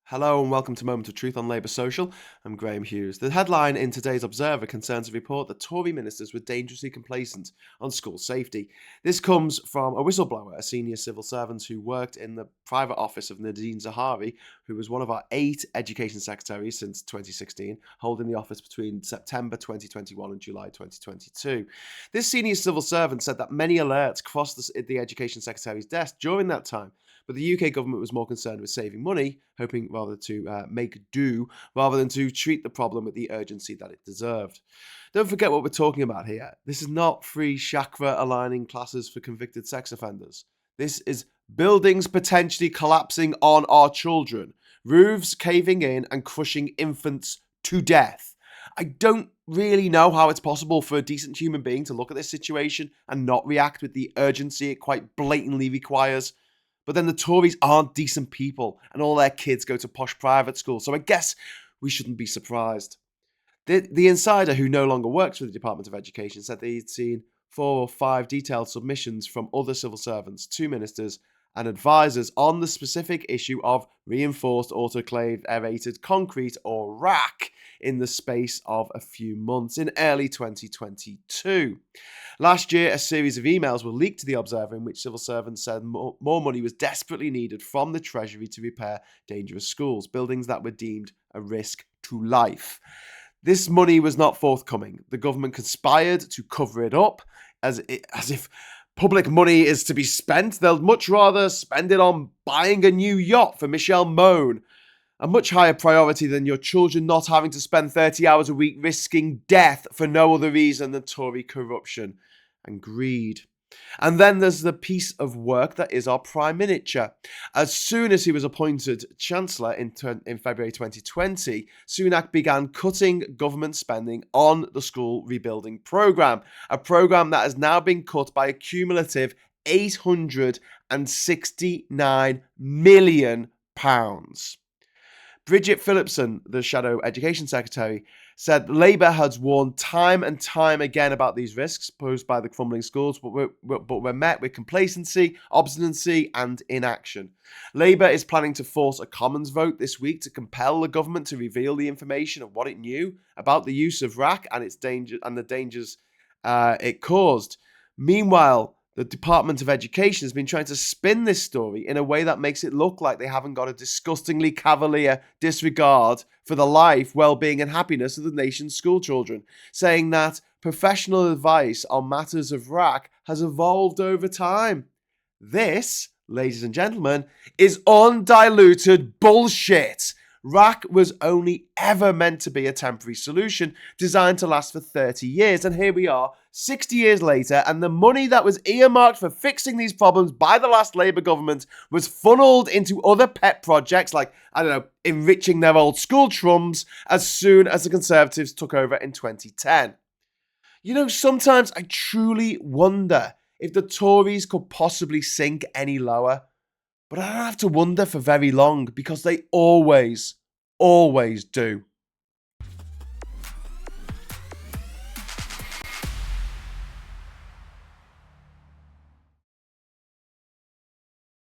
Hello and welcome to Moment of Truth on Labour Social. I'm Graham Hughes. The headline in today's Observer concerns a report that Tory ministers were dangerously complacent on school safety. This comes from a whistleblower, a senior civil servant who worked in the private office of Nadine Zahawi, who was one of our 8 education secretaries since 2016, holding the office between September 2021 and July 2022. This senior civil servant said that many alerts crossed the education secretary's desk during that time, but the UK government was more concerned with saving money, hoping rather to make do rather than to treat the problem with the urgency that it deserved. Don't forget what we're talking about here. This is not free chakra aligning classes for convicted sex offenders. This is buildings potentially collapsing on our children, roofs caving in and crushing infants to death. I don't really know how it's possible for a decent human being to look at this situation and not react with the urgency it quite blatantly requires. But then the Tories aren't decent people and all their kids go to posh private schools, so I guess we shouldn't be surprised. The insider, who no longer works for the Department of Education, said that he'd seen 4 or 5 detailed submissions from other civil servants to ministers and advisors on the specific issue of reinforced autoclave aerated concrete, or RAC, in the space of a few months in early 2022. Last year, a series of emails were leaked to the Observer in which civil servants said more money was desperately needed from the Treasury to repair dangerous schools, buildings that were deemed a risk to life. This money was not forthcoming. The government conspired to cover it up as if public money is to be spent. They'll much rather spend it on buying a new yacht for Michelle Mone, a much higher priority than your children not having to spend 30 hours a week risking death for no other reason than Tory corruption and greed. And then there's the piece of work that is our Prime Minister. As soon as he was appointed Chancellor in February 2020, Sunak began cutting government spending on the school rebuilding programme, a programme that has now been cut by a cumulative £869 million. Bridget Phillipson, the Shadow Education Secretary, said Labour has warned time and time again about these risks posed by the crumbling schools, but we're met with complacency, obstinacy and inaction. Labour is planning to force a Commons vote this week to compel the government to reveal the information of what it knew about the use of RAC and its danger and the dangers it caused. Meanwhile, the Department of Education has been trying to spin this story in a way that makes it look like they haven't got a disgustingly cavalier disregard for the life, well-being and happiness of the nation's school children, saying that professional advice on matters of RAC has evolved over time. This, ladies and gentlemen, is undiluted bullshit. RAC was only ever meant to be a temporary solution designed to last for 30 years. And here we are, 60 years later, and the money that was earmarked for fixing these problems by the last Labour government was funneled into other pet projects like, enriching their old school trums as soon as the Conservatives took over in 2010. Sometimes I truly wonder if the Tories could possibly sink any lower. But I don't have to wonder for very long because they always do.